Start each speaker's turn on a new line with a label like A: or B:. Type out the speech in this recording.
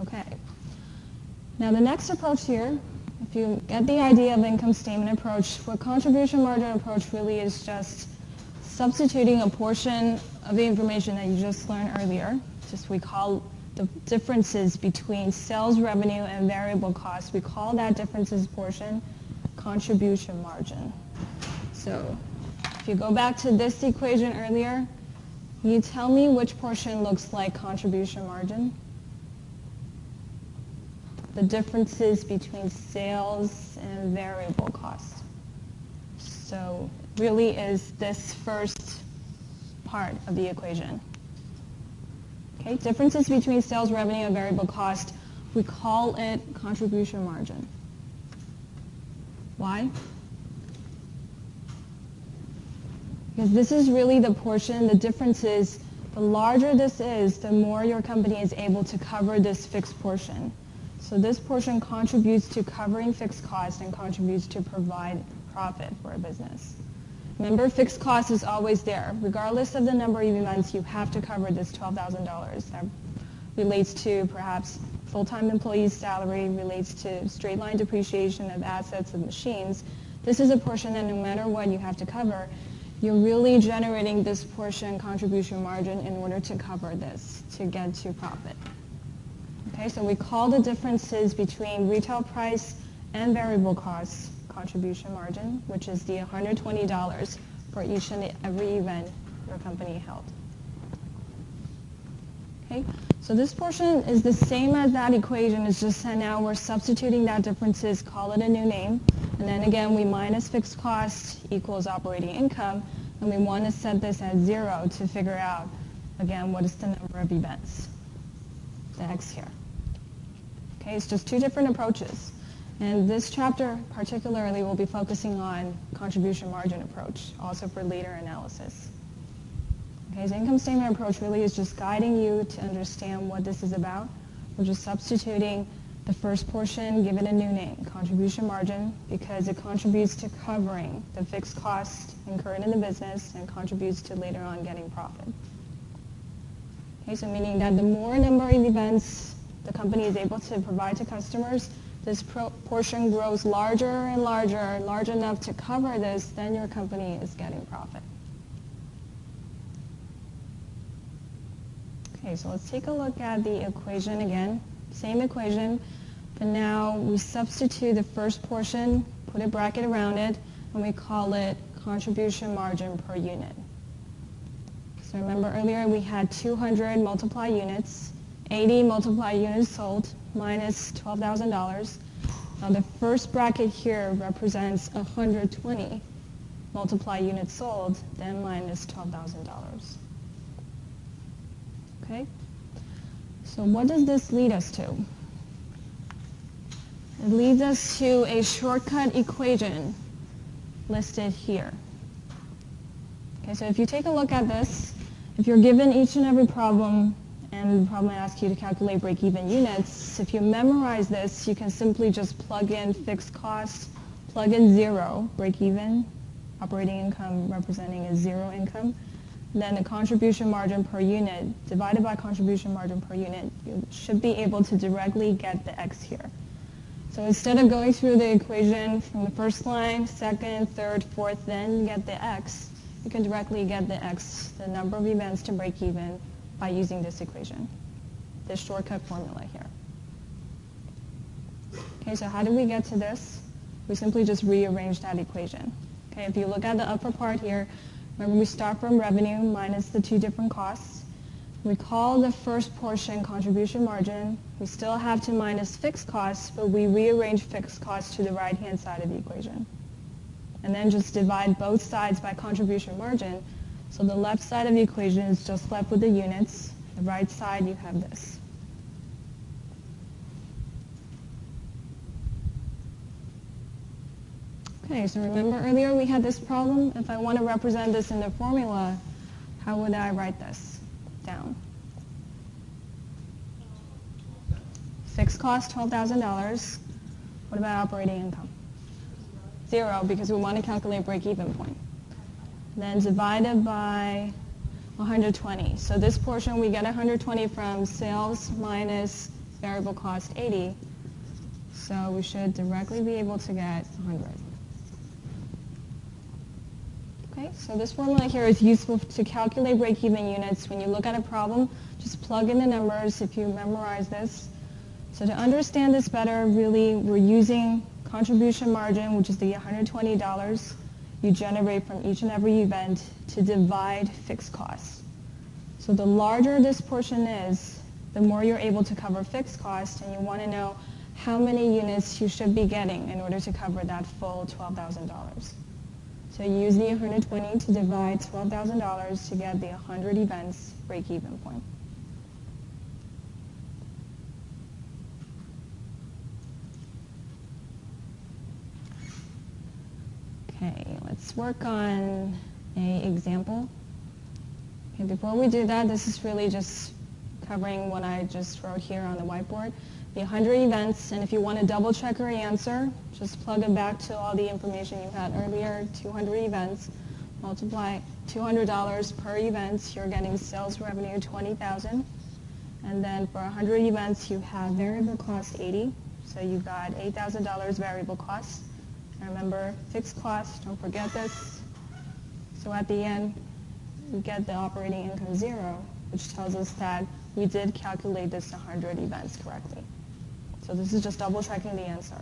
A: Okay. Now the next approach here, if you get the idea of income statement approach, what contribution margin approach really is just substituting a portion of the information that you just learned earlier. Just we call the differences between sales revenue and variable costs. We call that differences portion contribution margin. So if you go back to this equation earlier, you tell me which portion looks like contribution margin. The differences between sales and variable costs. So really is this first part of the equation. Okay, differences between sales revenue and variable cost, we call it contribution margin. Why? Because this is really the portion, the difference is, the larger this is, the more your company is able to cover this fixed portion. So this portion contributes to covering fixed costs and contributes to provide profit for a business. Remember, fixed cost is always there. Regardless of the number of events, you have to cover this $12,000. That relates to perhaps full-time employee's salary, relates to straight-line depreciation of assets and machines. This is a portion that no matter what you have to cover. You're really generating this portion contribution margin in order to cover this, to get to profit. Okay, so we call the differences between retail price and variable costs contribution margin, which is the $120 for each and every event your company held. Okay, so this portion is the same as that equation, it's just that now we're substituting that differences, call it a new name, and then again we minus fixed cost equals operating income, and we want to set this at 0 to figure out, again, what is the number of events, the X here. Okay, it's just two different approaches. And this chapter particularly will be focusing on contribution margin approach, also for later analysis. Okay, so income statement approach really is just guiding you to understand what this is about. We're just substituting the first portion, give it a new name, contribution margin, because it contributes to covering the fixed costs incurred in the business and contributes to later on getting profit. Okay, so meaning that the more number of events the company is able to provide to customers, this portion grows larger and larger, large enough to cover this, then your company is getting profit. Okay, so let's take a look at the equation again. Same equation, but now we substitute the first portion, put a bracket around it, and we call it contribution margin per unit. So remember earlier we had 200 multiply units, 80 multiply units sold, minus $12,000. Now the first bracket here represents 120 multiply units sold, then minus $12,000. Okay? So what does this lead us to? It leads us to a shortcut equation listed here. Okay, so if you take a look at this, if you're given each and every problem, and the problem asks you to calculate break-even units, if you memorize this, you can simply just plug in fixed costs, plug in 0, break-even, operating income representing a 0 income, then the contribution margin per unit divided by contribution margin per unit, you should be able to directly get the X here. So instead of going through the equation from the first line, second, third, fourth, then get the X, you can directly get the X, the number of events to break even, by using this equation, this shortcut formula here. Okay, so how did we get to this? We simply just rearrange that equation. Okay, if you look at the upper part here, remember we start from revenue minus the two different costs. We call the first portion contribution margin. We still have to minus fixed costs, but we rearrange fixed costs to the right-hand side of the equation. And then just divide both sides by contribution margin. So the left side of the equation is just left with the units. The right side, you have this. Okay, so remember earlier we had this problem? If I want to represent this in the formula, how would I write this down? Fixed cost, $12,000. What about operating income? 0, because we want to calculate break-even point. Then divided by 120. So this portion we get 120 from sales minus variable cost 80. So we should directly be able to get 100. Okay, so this formula here is useful to calculate break-even units. When you look at a problem, just plug in the numbers if you memorize this. So to understand this better, really, we're using contribution margin, which is the $120 you generate from each and every event, to divide fixed costs. So the larger this portion is, the more you're able to cover fixed costs, and you want to know how many units you should be getting in order to cover that full $12,000. So you use the 120 to divide $12,000 to get the 100 events break-even point. Okay, let's work on an example. Okay, before we do that, this is really just covering what I just wrote here on the whiteboard. The 100 events, and if you want to double check your answer, just plug it back to all the information you had earlier, 200 events, multiply $200 per event, you're getting sales revenue 20,000. And then for 100 events, you have variable cost 80, so you've got $8,000 variable cost. And remember, fixed cost, don't forget this. So at the end, we get the operating income 0, which tells us that we did calculate this 100 events correctly. So this is just double checking the answer.